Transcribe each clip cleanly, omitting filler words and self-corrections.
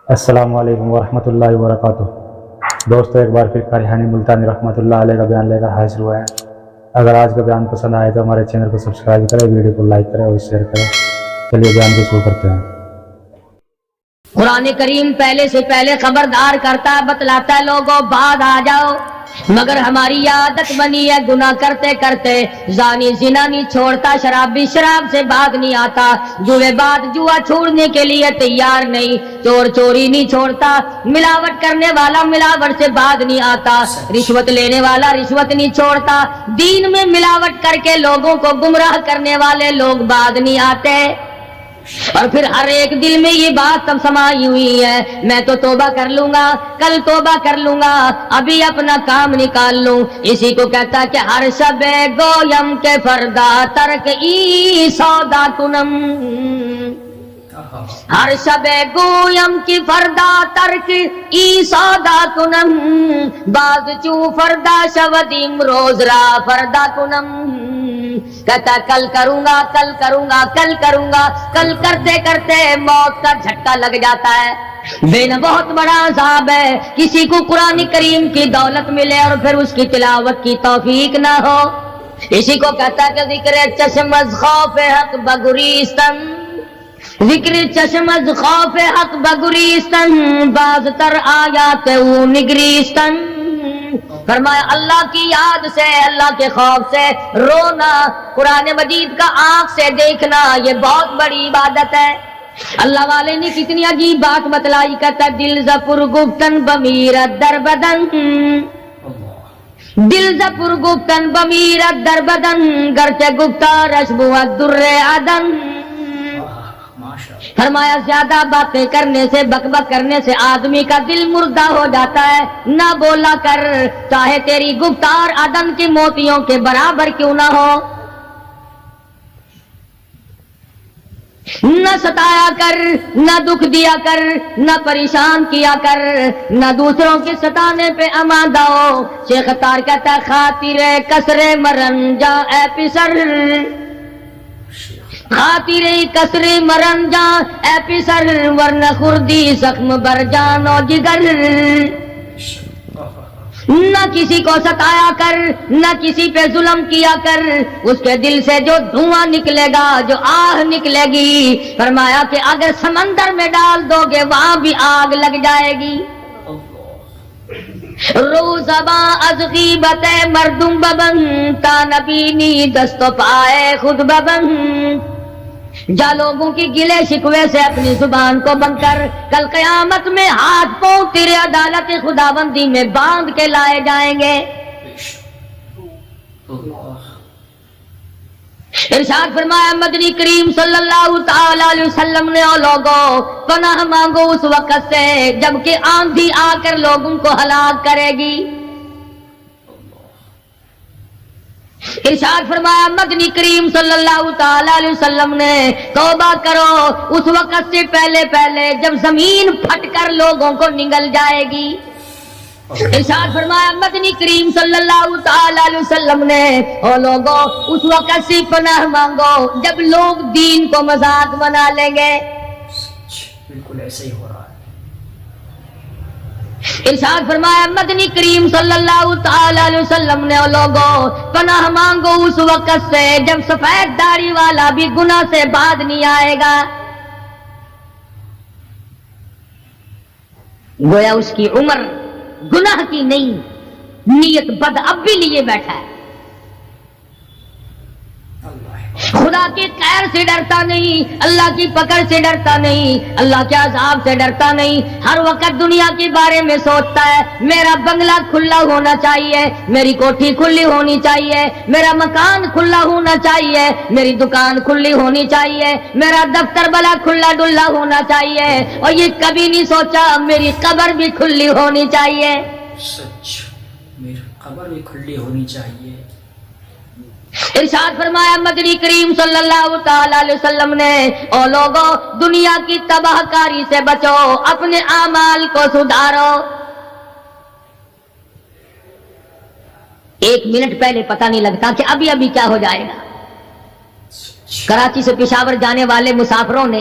السلام علیکم ورحمۃ اللہ وبرکاتہ۔ دوستو، ایک بار پھر قاری ملتانی رحمۃ اللہ علیہ کا بیان لے کر حاضر ہوا ہے۔ اگر آج کا بیان پسند آئے تو ہمارے چینل کو سبسکرائب کریں، ویڈیو کو لائک کریں اور شیئر کریں۔ چلیے بیان کو شروع کرتے ہیں۔ قرآن کریم پہلے سے پہلے خبردار کرتا ہے، بتلاتا ہے لوگوں بعد آ جاؤ، مگر ہماری عادت بنی ہے گناہ کرتے کرتے زانی زنا نہیں چھوڑتا، شرابی شراب سے بعد نہیں آتا، جوے بعد جوا چھوڑنے کے لیے تیار نہیں، چور چوری نہیں چھوڑتا، ملاوٹ کرنے والا ملاوٹ سے بعد نہیں آتا، رشوت لینے والا رشوت نہیں چھوڑتا، دین میں ملاوٹ کر کے لوگوں کو گمراہ کرنے والے لوگ بعد نہیں آتے۔ اور پھر ہر ایک دل میں یہ بات تب سمائی ہوئی ہے، میں تو توبہ کر لوں گا، کل توبہ کر لوں گا، ابھی اپنا کام نکال لوں۔ اسی کو کہتا کہ ہر شب گویم کے فردا ترک ای سودا کنم، ہر شب گویم کی فردا ترک ای سودا کنم، باز چو فردا شودیم روز را فردا کنم۔ کہتا کل کروں گا کل کروں گا کل کروں گا، کل کرتے کرتے موت کا جھٹکا لگ جاتا ہے۔ بین بہت بڑا عذاب ہے کسی کو قرآن کریم کی دولت ملے اور پھر اس کی تلاوت کی توفیق نہ ہو۔ اسی کو کہتا ہے کہ ذکر چشم از خوف حق بگریستن، ذکر چشم از خوف حق بگریستن، باز تر آیات او نگریستن۔ فرمایا اللہ کی یاد سے، اللہ کے خوف سے رونا، قرآن مجید کا آنکھ سے دیکھنا، یہ بہت بڑی عبادت ہے۔ اللہ والے نے کتنی عجیب بات بتلائی، کہتا دل زپر گفتن بمیرت در بدن، دل زپر گفتن بمیرت در بدن، گرچہ گفتار اشبوت در عدن۔ فرمایا زیادہ باتیں کرنے سے، بک بک کرنے سے آدمی کا دل مردہ ہو جاتا ہے، نہ بولا کر، چاہے تیری گفتار عدن کی موتیوں کے برابر کیوں نہ ہو۔ نہ ستایا کر، نہ دکھ دیا کر، نہ پریشان کیا کر، نہ دوسروں کے ستانے پہ آمادہ ہو۔ شیخ تار کہتا ہے خاطر کسر مرن جا اے پسر، خاطر کسر مرن جا اے پسر، ورنہ خردی زخم بر جان و جگر۔ نہ کسی کو ستایا کر، نہ کسی پہ ظلم کیا کر، اس کے دل سے جو دھواں نکلے گا، جو آہ نکلے گی، فرمایا کہ اگر سمندر میں ڈال دو گے وہاں بھی آگ لگ جائے گی۔ روزباں از غیبت مردم ببن، تا نبینی دست و پائے خود ببن۔ جا لوگوں کی گلے شکوے سے اپنی زبان کو بند کر، کل قیامت میں ہاتھ پاؤں تیرے عدالت خداوندی میں باندھ کے لائے جائیں گے۔ ارشاد فرمایا مدنی کریم صلی اللہ تعالی علیہ وسلم نے، او لوگوں پناہ مانگو اس وقت سے جبکہ آندھی آ کر لوگوں کو ہلاک کرے گی۔ ارشاد فرمایا مدنی کریم صلی اللہ تعالی علیہ وسلم نے، توبہ کرو اس وقت سے پہلے پہلے جب زمین پھٹ کر لوگوں کو نگل جائے گی۔ ارشاد فرمایا مدنی کریم صلی اللہ تعالی علیہ وسلم نے، او لوگوں اس وقت سے پناہ مانگو جب لوگ دین کو مذاق بنا لیں گے۔ بالکل ایسے ہی ہو رہا ہے۔ ارشاد فرمایا مدنی کریم صلی اللہ تعالی علیہ وسلم نے، او لوگوں پناہ مانگو اس وقت سے جب سفید داڑھی والا بھی گناہ سے بعد نہیں آئے گا۔ گویا اس کی عمر گناہ کی نہیں، نیت بد اب بھی لیے بیٹھا ہے، خدا کی خیر سے ڈرتا نہیں، اللہ کی پکڑ سے ڈرتا نہیں، اللہ کے عذاب سے ڈرتا نہیں، ہر وقت دنیا کے بارے میں سوچتا ہے میرا بنگلہ کھلا ہونا چاہیے، میری کوٹھی کھلی ہونی چاہیے، میرا مکان کھلا ہونا چاہیے، میری دکان کھلی ہونی چاہیے، میرا دفتر بلا کھلا ڈلا ہونا چاہیے، اور یہ کبھی نہیں سوچا میری قبر بھی کھلی ہونی چاہیے۔ سچ، میری قبر بھی کھلی ہونی چاہیے۔ ارشاد فرمایا مدنی کریم صلی اللہ تعالی علیہ وسلم نے، او لوگوں دنیا کی تباہ کاری سے بچو، اپنے اعمال کو سدھارو۔ ایک منٹ پہلے پتہ نہیں لگتا کہ ابھی ابھی کیا ہو جائے گا۔ کراچی سے پشاور جانے والے مسافروں نے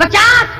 50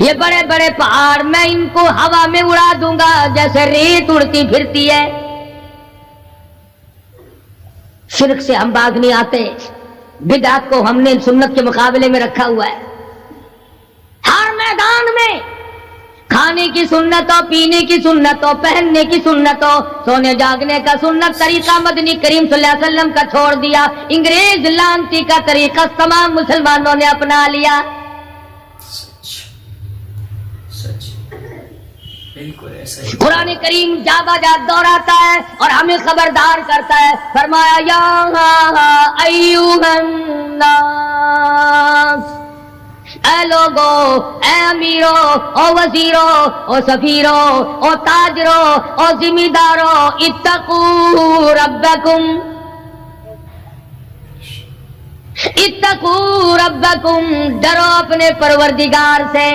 یہ بڑے بڑے پہاڑ میں ان کو ہوا میں اڑا دوں گا جیسے ریت اڑتی پھرتی ہے. شرک سے ہم باغ نہیں آتے. بدعت کو ہم نے سنت کے مقابلے میں رکھا ہوا ہے. ہر میدان میں کھانے کی سنت ہو, پینے کی سنت ہو, پہننے کی سنت ہو, سونے جاگنے کا سنت طریقہ مدنی کریم صلی اللہ علیہ وسلم کا چھوڑ دیا. انگریز لانتی کا طریقہ تمام مسلمانوں نے اپنا لیا. بالکل ایسا ہی. قرآن کریم جا بجا دوہراتا ہے اور ہمیں خبردار کرتا ہے. فرمایا یا ایھا الناس, اے لوگو, اے امیرو, او وزیرو, او سفیرو, او تاجرو, او ذمہ دارو, اتقوا ربکم, اتقوا ربکم, ڈرو اپنے پروردگار سے,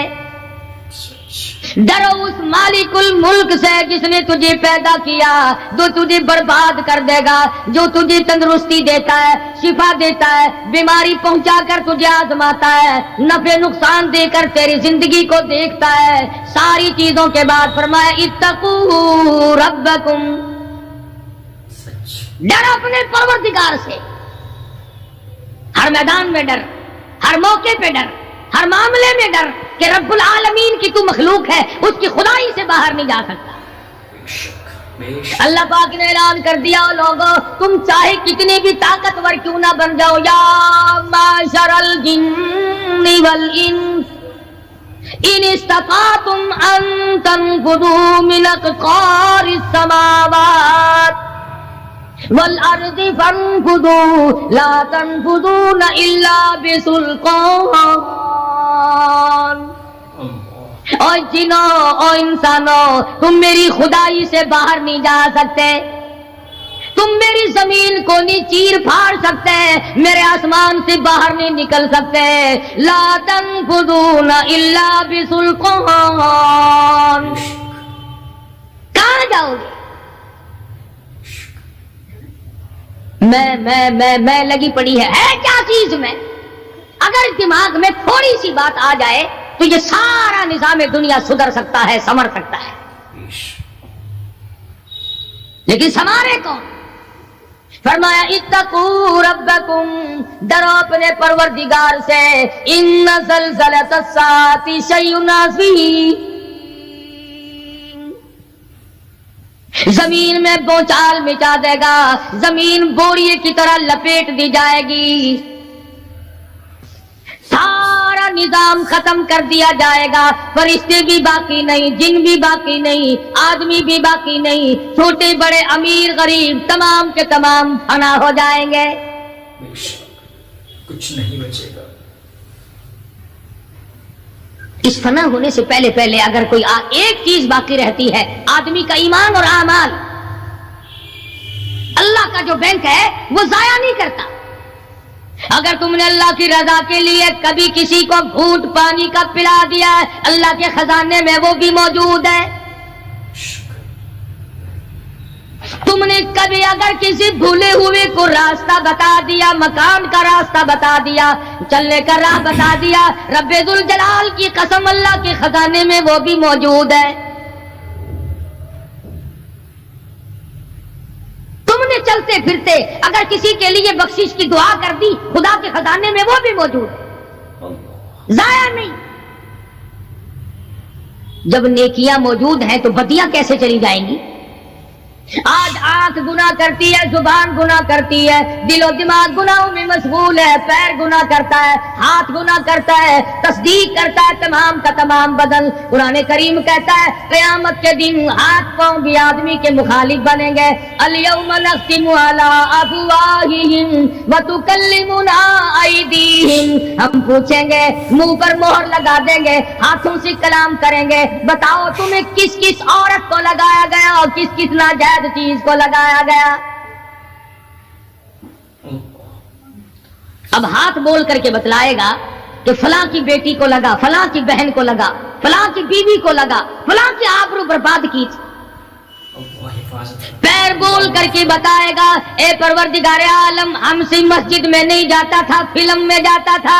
ڈرو اس مالک الملک سے جس نے تجھے پیدا کیا, جو تجھے برباد کر دے گا, جو تجھے تندرستی دیتا ہے, شفا دیتا ہے, بیماری پہنچا کر تجھے آزماتا ہے, نفع نقصان دے کر تیری زندگی کو دیکھتا ہے. ساری چیزوں کے بعد فرمایا اتقوا ربکم, ڈر اپنے پروردگار سے. ہر میدان میں ڈر, ہر موقع پہ ڈر, ہر معاملے میں ڈر کہ رب العالمین کی تو مخلوق ہے, اس کی خدائی سے باہر نہیں جا سکتا. اللہ پاک نے اعلان کر دیا, لوگوں تم چاہے کتنے بھی طاقتور کیوں نہ بن جاؤ, یا معشر الجن والانس ان استطعتم ان تنفذوا من اقطار السماوات والارض فانفذوا لا تنفذون الا بسلطان. اور جنوں اور انسانوں, تم میری خدائی سے باہر نہیں جا سکتے, تم میری زمین کو نہیں چیر پھاڑ سکتے, میرے آسمان سے باہر نہیں نکل سکتے. لا تنفذون الا بسلطان. کہاں جاؤ گے؟ میں لگی پڑی ہے کیا چیز میں. اگر دماغ میں تھوڑی سی بات آ جائے تو یہ سارا نظام دنیا سدھر سکتا ہے, سنور سکتا ہے. لیکن سنوارے کون؟ فرمایا اتقوا ربکم, ڈرو اپنے پروردگار سے. ان زلزلۃ الساعۃ شیء عظیم, زمین میں بوچھال مچا دے گا, زمین بوریے کی طرح لپیٹ دی جائے گی, سارا نظام ختم کر دیا جائے گا. فرشتے بھی باقی نہیں, جن بھی باقی نہیں, آدمی بھی باقی نہیں, چھوٹے بڑے امیر غریب تمام کے تمام فنا ہو جائیں گے. کچھ نہیں بچے گا. اس فنا ہونے سے پہلے پہلے اگر کوئی ایک چیز باقی رہتی ہے, آدمی کا ایمان اور اعمال. اللہ کا جو بینک ہے وہ ضائع نہیں کرتا. اگر تم نے اللہ کی رضا کے لیے کبھی کسی کو گھونٹ پانی کا پلا دیا ہے, اللہ کے خزانے میں وہ بھی موجود ہے. تم نے کبھی اگر کسی بھولے ہوئے کو راستہ بتا دیا, مکان کا راستہ بتا دیا, چلنے کا راہ بتا دیا, رب ذوالجلال کی قسم اللہ کے خزانے میں وہ بھی موجود ہے. تم نے چلتے پھرتے اگر کسی کے لیے بخشش کی دعا کر دی, خدا کے خزانے میں وہ بھی موجود ہے, ضائع نہیں. جب نیکیاں موجود ہیں تو بدیاں کیسے چلی جائیں گی؟ آج آنکھ گناہ کرتی ہے, زبان گناہ کرتی ہے, دل و دماغ گناہوں میں مشغول ہے, پیر گناہ کرتا ہے, ہاتھ گناہ کرتا ہے, تصدیق کرتا ہے تمام کا تمام بدن. قرآن کریم کہتا ہے قیامت کے دن ہاتھ پاؤں بھی آدمی کے مخالف بنیں گے. الیوم نختم علی افواہہم وتکلمنا ایدیہم, ہم پوچھیں گے, منہ پر مہر لگا دیں گے, ہاتھوں سے کلام کریں گے, بتاؤ تمہیں کس کس عورت کو لگایا گیا اور کس کس ناجائز چیز کو لگایا گیا. اب ہاتھ بول کر کے بتلائے گا کہ فلاں کی بیٹی کو لگا, فلاں کی بہن کو لگا, فلاں کی بیوی کو لگا, فلاں کی آبرو برباد کی. پیر بول کر کے بتائے گا اے پروردگار عالم, ہم سے مسجد میں نہیں جاتا تھا, فلم میں جاتا تھا,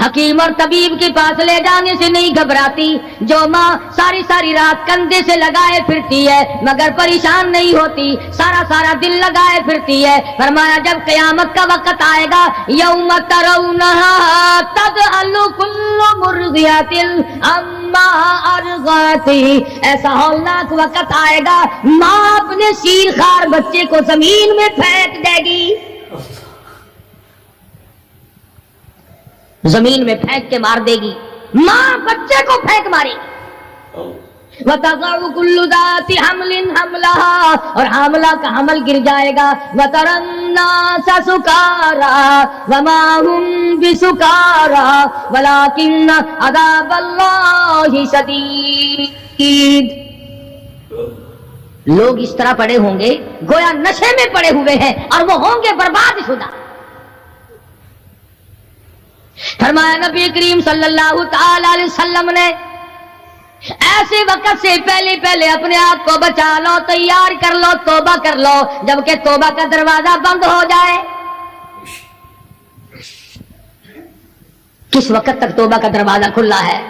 حکیم اور طبیب کے پاس لے جانے سے نہیں گھبراتی، جو ماں ساری ساری رات کندھے سے لگائے پھرتی ہے مگر پریشان نہیں ہوتی، سارا سارا دن لگائے پھرتی ہے۔ فرمایا جب قیامت کا وقت آئے گا، یوم ترونہا تذہل کل مرضعۃ عما ارضعت، ایسا ہولناک وقت آئے گا ماں اپنے شیر خوار بچے کو زمین میں پھینک دے گی، زمین میں پھینک کے مار دے گی، ماں بچے کو پھینک مارے گی۔ وَتَضَعُ كُلُّ ذَاتِ حَمْلٍ حَمْلَهَا، اور حاملہ کا حمل گر جائے گا۔ وَتَرَى النَّاسَ سُكَارَىٰ وَمَا هُمْ بِسُكَارَىٰ وَلَٰكِنَّ عَذَابَ اللَّهِ شَدِيدٌ، لوگ اس طرح پڑے ہوں گے گویا نشے میں پڑے ہوئے ہیں اور وہ ہوں گے برباد شدہ۔ فرمایا نبی کریم صلی اللہ تعالی علیہ وسلم نے ایسے وقت سے پہلے پہلے اپنے آپ کو بچا لو، تیار کر لو، توبہ کر لو، جبکہ توبہ کا دروازہ بند ہو جائے۔ کس وقت تک توبہ کا دروازہ کھلا ہے؟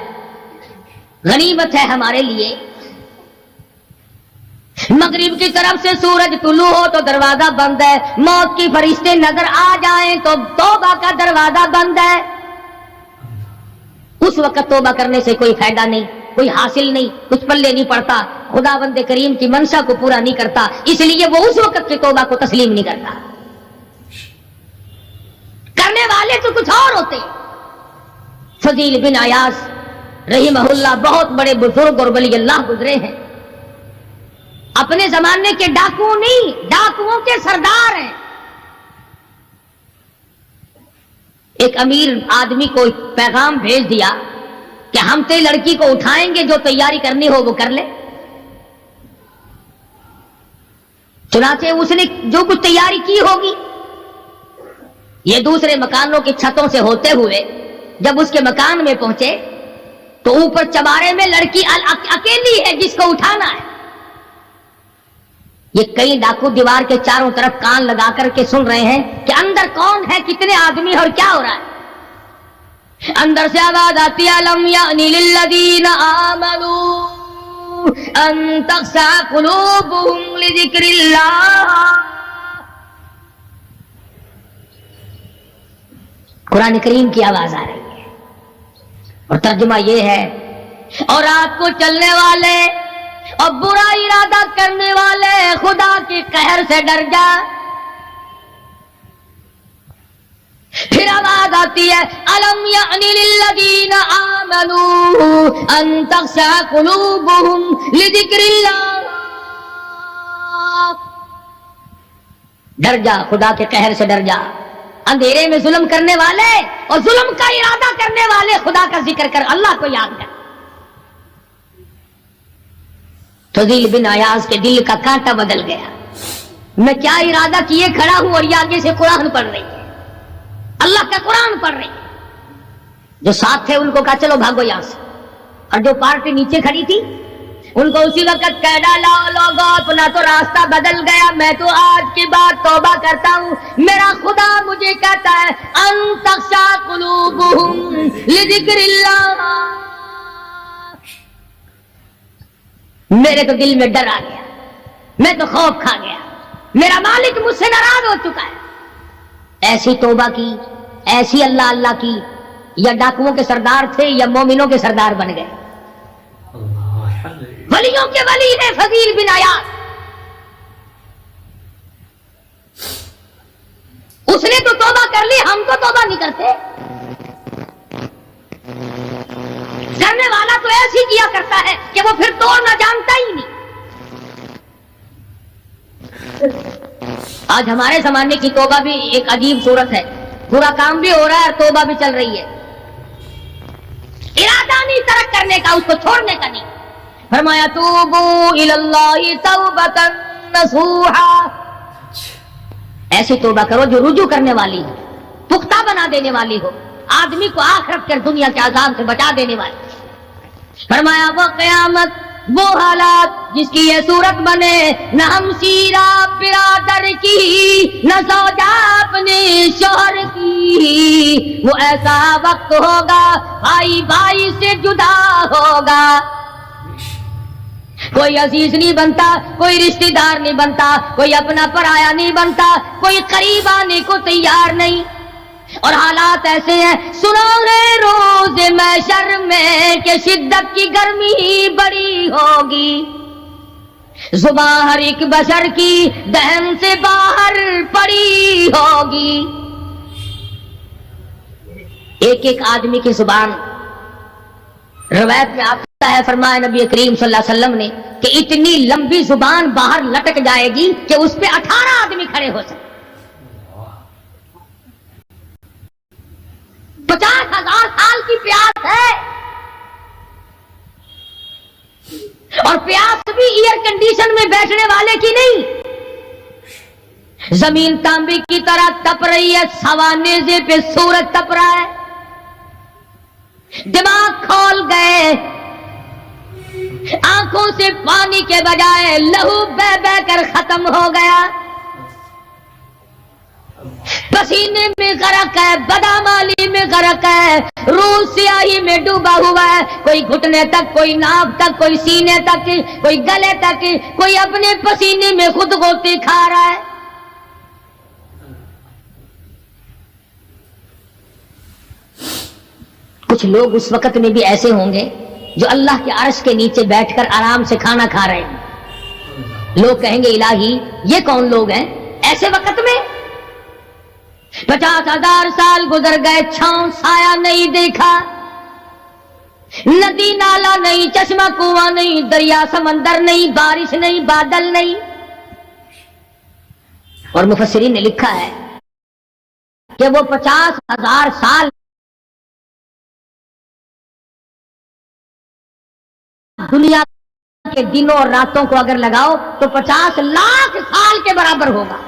غنیمت ہے ہمارے لیے۔ مغرب کی طرف سے سورج طلوع ہو تو دروازہ بند ہے، موت کی فرشتے نظر آ جائیں تو توبہ کا دروازہ بند ہے۔ اس وقت توبہ کرنے سے کوئی فائدہ نہیں، کوئی حاصل نہیں، کچھ پلے نہیں پڑتا، خدا بند کریم کی منشا کو پورا نہیں کرتا، اس لیے وہ اس وقت کی توبہ کو تسلیم نہیں کرتا۔ کرنے والے تو کچھ اور ہوتے ہیں۔ فضیل بن عیاض رحمہ اللہ بہت بڑے بزرگ اور ولی اللہ گزرے ہیں، اپنے زمانے کے ڈاکو نہیں، ڈاکوؤں کے سردار ہیں۔ ایک امیر آدمی کو پیغام بھیج دیا کہ ہم تیری لڑکی کو اٹھائیں گے، جو تیاری کرنی ہو وہ کر لے۔ چنانچہ اس نے جو کچھ تیاری کی ہوگی، یہ دوسرے مکانوں کی چھتوں سے ہوتے ہوئے جب اس کے مکان میں پہنچے تو اوپر چبارے میں لڑکی اکیلی ہے جس کو اٹھانا ہے۔ یہ کئی ڈاکو دیوار کے چاروں طرف کان لگا کر کے سن رہے ہیں کہ اندر کون ہے، کتنے آدمی اور کیا ہو رہا ہے۔ اندر سے آواز آتی ہے الم یعنی للذین آمنوا ان تخشع قلوبهم لذکر اللہ۔ قرآن کریم کی آواز آ رہی ہے اور ترجمہ یہ ہے، اور رات کو چلنے والے اور برا ارادہ کرنے والے خدا کے قہر سے ڈر جا۔ پھر آواز آتی ہے الم یعنی للذین آمنوا ان تخشع قلوبهم لذکر اللہ۔ ڈر جا، خدا کے قہر سے ڈر جا۔ اندھیرے میں ظلم کرنے والے اور ظلم کا ارادہ کرنے والے خدا کا ذکر کر، اللہ کو یاد کر۔ فضیل بن عیاض کے دل کا کانٹا بدل گیا، میں کیا ارادہ کیے کھڑا ہوں اور یہ آگے سے قرآن پڑھ رہی ہے، اللہ کا قرآن پڑھ رہی ہے۔ جو ساتھ تھے ان کو کہا چلو بھاگو یہاں سے، اور جو پارٹی نیچے کھڑی تھی ان کو اسی وقت کہہ ڈالا لوگوں اپنا تو راستہ بدل گیا، میں تو آج کی بات توبہ کرتا ہوں، میرا خدا مجھے کہتا ہے ان تخشع قلوبهم لذکر اللہ۔ میرے تو دل میں ڈر آ گیا، میں تو خوف کھا گیا، میرا مالک مجھ سے ناراض ہو چکا ہے۔ ایسی توبہ کی، ایسی اللہ اللہ کی، یا ڈاکوؤں کے سردار تھے یا مومنوں کے سردار بن گئے۔ ولیوں کے ولی ہے فضیل بن عیاض، اس نے تو توبہ کر لی، ہم تو توبہ نہیں کرتے۔ کرنے والا تو ایسی کیا کرتا ہے کہ وہ پھر توڑنا جانتا ہی نہیں۔ آج ہمارے زمانے کی توبہ بھی ایک عجیب صورت ہے، برا کام بھی ہو رہا ہے اور توبہ بھی چل رہی ہے۔ ارادہ نہیں ترک کرنے کا، اس کو چھوڑنے کا نہیں۔ فرمایا توبوا الی اللہ توبۃ نصوحا، ایسی توبہ کرو جو رجوع کرنے والی ہو، پختہ بنا دینے والی ہو، آدمی کو آخرت کے دنیا کے عذاب سے بچا دینے والی۔ فرمایا وہ قیامت وہ حالات جس کی یہ صورت بنے، نہ ہمشیرہ برادر کی، نہ زوجہ اپنے شوہر کی، وہ ایسا وقت ہوگا بھائی بھائی سے جدا ہوگا، کوئی عزیز نہیں بنتا، کوئی رشتہ دار نہیں بنتا، کوئی اپنا پرایا نہیں بنتا، کوئی قریب آنے کو تیار نہیں۔ اور حالات ایسے ہیں، سنو گے روز محشر میں کہ شدت کی گرمی بڑی ہوگی، زبان ہر ایک بشر کی دہن سے باہر پڑی ہوگی۔ ایک ایک آدمی کی زبان، روایت میں آتا ہے، فرمایا نبی کریم صلی اللہ علیہ وسلم نے کہ اتنی لمبی زبان باہر لٹک جائے گی کہ اس پہ 18 آدمی کھڑے ہو سکتے۔ 50,000 سال کی پیاس ہے، اور پیاس بھی ایئر کنڈیشن میں بیٹھنے والے کی نہیں، زمین تانبے کی طرح تپ رہی ہے، سوانیزے پہ سورج تپ رہا ہے، دماغ کھول گئے، آنکھوں سے پانی کے بجائے لہو بہ بہ کر ختم ہو گیا، پسینے میں غرق ہے، بدامالی میں غرق ہے، روح سیاہی میں ڈوبا ہوا ہے، کوئی گھٹنے تک، کوئی ناک تک، کوئی سینے تک، کوئی گلے تک، کوئی اپنے پسینے میں خود غوطے کھا رہا ہے۔ کچھ لوگ اس وقت میں بھی ایسے ہوں گے جو اللہ کے عرش کے نیچے بیٹھ کر آرام سے کھانا کھا رہے ہیں، لوگ کہیں گے الہی یہ کون لوگ ہیں ایسے وقت میں؟ 50,000 سال گزر گئے، چھاؤں سایہ نہیں دیکھا، ندی نالا نہیں، چشمہ کنواں نہیں، دریا سمندر نہیں، بارش نہیں، بادل نہیں۔ اور مفسرین نے لکھا ہے کہ وہ 50,000 سال دنیا کے دنوں اور راتوں کو اگر لگاؤ تو 50 لاکھ سال کے برابر ہوگا۔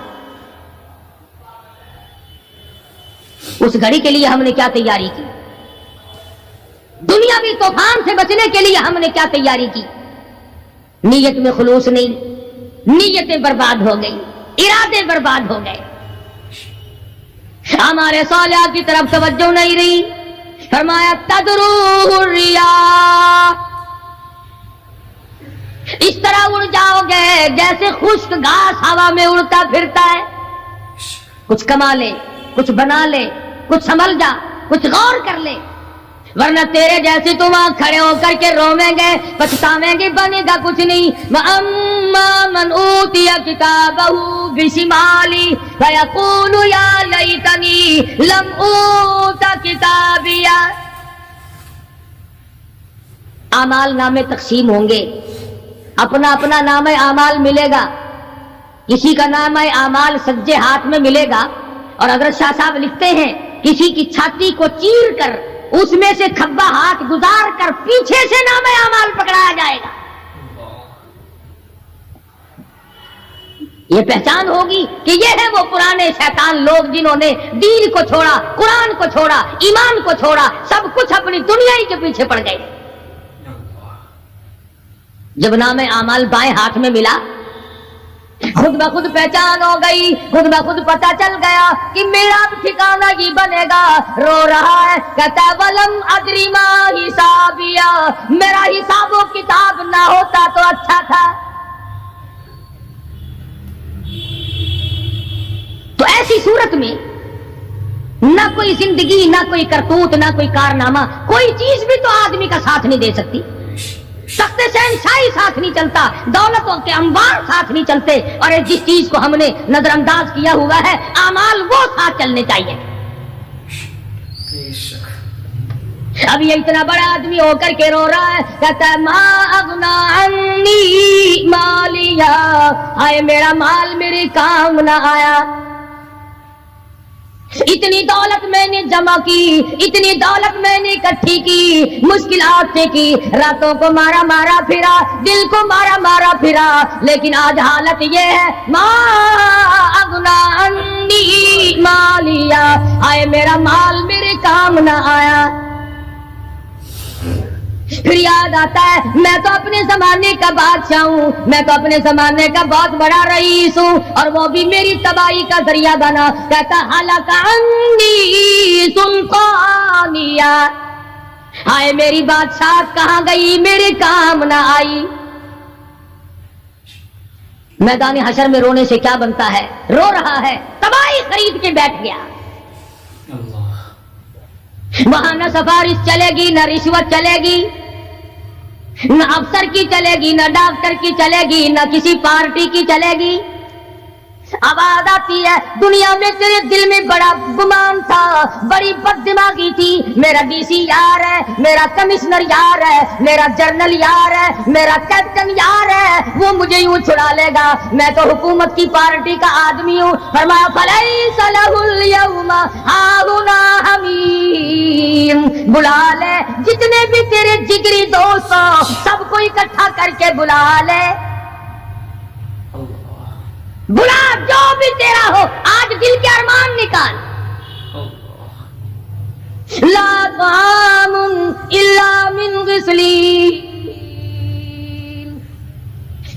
اس گھڑی کے لیے ہم نے کیا تیاری کی؟ دنیاوی طوفان سے بچنے کے لیے ہم نے کیا تیاری کی؟ نیت میں خلوص نہیں، نیتیں برباد ہو گئی، ارادے برباد ہو گئے، ہمارے صالحات کی طرف توجہ نہیں رہی۔ فرمایا تدرو الریاح، اس طرح اڑ جاؤ گے جیسے خشک گھاس ہوا میں اڑتا پھرتا ہے۔ کچھ کما لے، کچھ بنا لے، کچھ سنبھل جا، کچھ غور کر لے، ورنہ تیرے جیسے تم وہاں کھڑے ہو کر کے رویں گے، پچھتاویں گے، بنے گا کچھ نہیں۔ وَأَمَّا مَنْ أُوتِيَ كِتَابَهُ بِشِمَالِهِ فَيَقُولُ يَا لَيْتَنِي لَمْ أُوتَ كِتَابِيَهْ۔ اعمال نامے تقسیم ہوں گے، اپنا اپنا نام اعمال ملے گا، کسی کا نام اعمال سجے ہاتھ میں ملے گا، اور حضرت شاہ صاحب لکھتے ہیں کسی کی چھاتی کو چیر کر اس میں سے کھبا ہاتھ گزار کر پیچھے سے نام اعمال پکڑایا جائے گا۔ یہ پہچان ہوگی کہ یہ ہے وہ پرانے شیطان لوگ جنہوں نے دین کو چھوڑا، قرآن کو چھوڑا، ایمان کو چھوڑا، سب کچھ اپنی دنیا ہی کے پیچھے پڑ گئے۔ جب نام اعمال بائیں ہاتھ میں ملا، خود بخود پہچان ہو گئی، خود بخود پتہ چل گیا کہ میرا ٹھکانہ ہی بنے گا۔ رو رہا ہے، کہتا ہے ولم ادری ما حسابیا، میرا حساب و کتاب نہ ہوتا تو اچھا تھا۔ تو ایسی صورت میں نہ کوئی زندگی، نہ کوئی کرتوت، نہ کوئی کارنامہ، کوئی چیز بھی تو آدمی کا ساتھ نہیں دے سکتی۔ تخت شہنشاہی ساتھ نہیں چلتا، دولتوں کے انبار ساتھ نہیں چلتے، اور جس چیز کو ہم نے نظر انداز کیا ہوا ہے اعمال، وہ ساتھ چلنے چاہیے۔ اب یہ اتنا بڑا آدمی ہو کر کے رو رہا ہے، کہتا ہے ما اغنا عنی مالیا، آئے میرا مال میرے کام نہ آیا۔ اتنی دولت میں نے جمع کی، اتنی دولت میں نے اکٹھی کی، مشکلات سے کی، راتوں کو مارا مارا پھرا، دل کو مارا مارا پھرا، لیکن آج حالت یہ ہے ما اغنا عنی مالیا، آئے میرا مال میرے کام نہ آیا۔ پھر یاد آتا ہے میں تو اپنے زمانے کا بادشاہ ہوں، میں تو اپنے زمانے کا بہت بڑا رئیس ہوں، اور وہ بھی میری تباہی کا ذریعہ بنا. کہتا ہلک عنی سلطانیہ، ہائے میری بادشاہت کہاں گئی، میرے کام نہ آئی. میدان حشر میں رونے سے کیا بنتا ہے، رو رہا ہے، تباہی خرید کے بیٹھ گیا. وہاں نہ سفارش چلے گی، نہ رشوت چلے گی، نہ افسر کی چلے گی، نہ ڈاکٹر کی چلے گی، نہ کسی پارٹی کی چلے گی. آواز آتی ہے دنیا میں تیرے دل میں بڑا گمان تھا، بڑی بد دماغی تھی، میرا ڈی سی یار ہے، میرا کمشنر یار ہے، میرا جنرل یار ہے، میرا کیپٹن یار ہے، وہ مجھے یوں چھڑا لے گا، میں تو حکومت کی پارٹی کا آدمی ہوں. فرمایا فلیس لہ اليوم ہاہنا حمیم، بلا لے جتنے بھی تیرے جگری دوست ہو سب کو اکٹھا کر کے بلا لے، بلا جو بھی تیرا ہو، آج دل کے ارمان نکال. لا طعام الا من غسلین،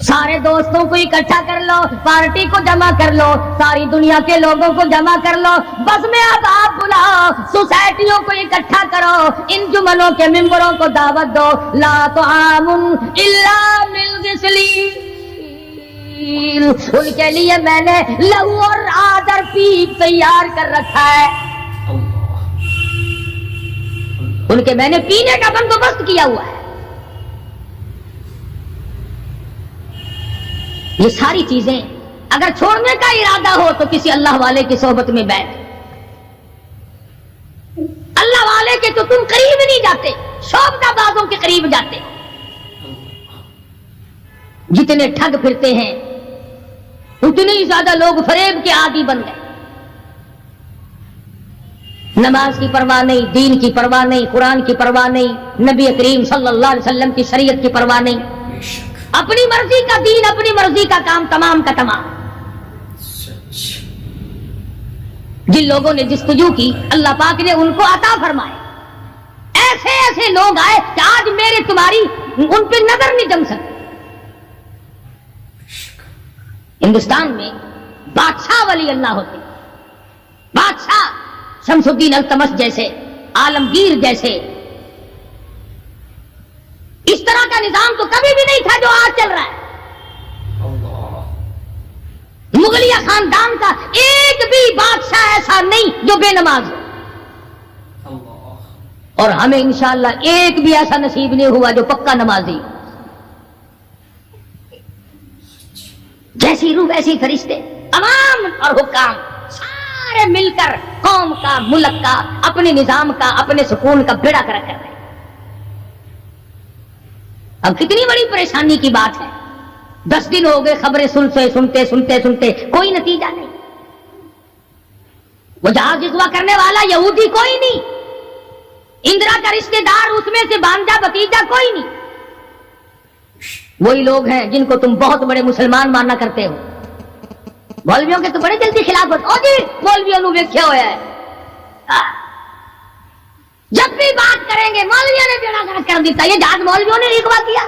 سارے دوستوں کو اکٹھا کر لو، پارٹی کو جمع کر لو، ساری دنیا کے لوگوں کو جمع کر لو، بس میں اب آپ بلاؤ، سوسائٹیوں کو اکٹھا کرو، انجمنوں کے ممبروں کو دعوت دو. لا طعام الا من غسلین، ان کے لیے میں نے لہو اور آدر پیپ تیار کر رکھا ہے، ان کے میں نے پینے کا بندوبست کیا ہوا ہے. یہ ساری چیزیں اگر چھوڑنے کا ارادہ ہو تو کسی اللہ والے کی صحبت میں بیٹھ. اللہ والے کے تو تم قریب نہیں جاتے، شوبدہ بازوں کے قریب جاتے. جتنے ٹھگ پھرتے ہیں اتنے ہی زیادہ لوگ فریب کے عادی بن گئے. نماز کی پرواہ نہیں، دین کی پرواہ نہیں، قرآن کی پرواہ نہیں، نبی کریم صلی اللہ علیہ وسلم کی شریعت کی پرواہ نہیں، اپنی مرضی کا دین، اپنی مرضی کا کام تمام کا تمام. جن لوگوں نے جستجو کی اللہ پاک نے ان کو عطا فرمائے. ایسے ایسے لوگ آئے کہ آج میرے تمہاری ان پہ نظر نہیں جم سکتی. ہندوستان میں بادشاہ ولی اللہ ہوتے، بادشاہ شمس الدین التمش جیسے، عالمگیر جیسے. اس طرح کا نظام تو کبھی بھی نہیں تھا جو آج چل رہا ہے. مغلیہ خاندان کا ایک بھی بادشاہ ایسا نہیں جو بے نماز ہو، اور ہمیں انشاءاللہ ایک بھی ایسا نصیب نہیں ہوا جو پکا نمازی. جیسی روح ایسی فرشتے، عوام اور حکام سارے مل کر قوم کا، ملک کا، اپنے نظام کا، اپنے سکون کا بیڑا کر رہے ہیں. اب کتنی بڑی پریشانی کی بات ہے، 10 دن ہو گئے خبریں سنتے کوئی نتیجہ نہیں. وہ جہاز اغوا کرنے والا یہودی کوئی نہیں، اندرا کا رشتہ دار اس میں سے بانجا بتیجا کوئی نہیں. وہی لوگ ہیں جن کو تم بہت بڑے مسلمان ماننا کرتے ہو. مولویوں کے تو بڑے جلدی خلاف ہوتے. او جی مولویوں نے ویکھیا ہوا ہے، جب بھی بات کریں گے مولویوں نے بیڑا گرک کر دیتا، یہ جہاز مولویوں نے اغوا کیا.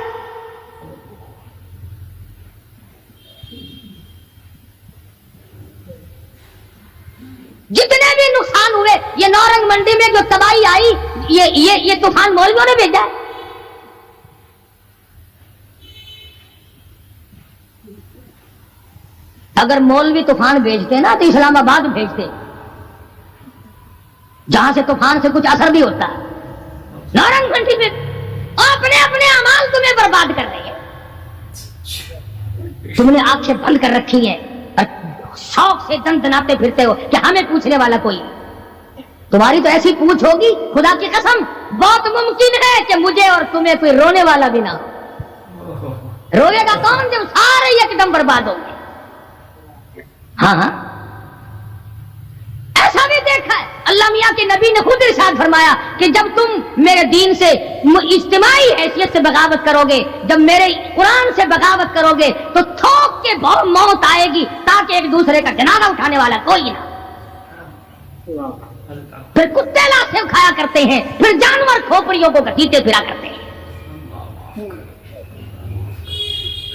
جتنے بھی نقصان ہوئے، یہ نورنگ منڈی میں جو تباہی آئی، یہ طوفان مولویوں نے بھیجا ہے. اگر مولوی طوفان بھیجتے نا تو اسلام آباد بھیجتے، جہاں سے طوفان سے کچھ اثر بھی ہوتا. نورنگ منڈی میں اپنے اعمال تمہیں برباد کر رہے ہیں. تم نے آنکھیں بند کر رکھی ہیں اور شوق سے دندناتے پھرتے ہو کہ ہمیں پوچھنے والا کوئی. تمہاری تو ایسی پوچھ ہوگی خدا کی قسم بہت ممکن ہے کہ مجھے اور تمہیں کوئی رونے والا بھی نہ ہو. روئے گا کون جب سارے ایک دم برباد ہوں گے. ہاں ایسا بھی دیکھا ہے، اللہ میاں کے نبی نے خود ارشاد فرمایا کہ جب تم میرے دین سے اجتماعی حیثیت سے بغاوت کرو گے، جب میرے قرآن سے بغاوت کرو گے تو تھوک کے موت آئے گی تاکہ ایک دوسرے کا جنازہ اٹھانے والا کوئی نہ. پھر کتے لاشیں کھایا کرتے ہیں، پھر جانور کھوپڑیوں کو گھسیٹے پھرا کرتے ہیں.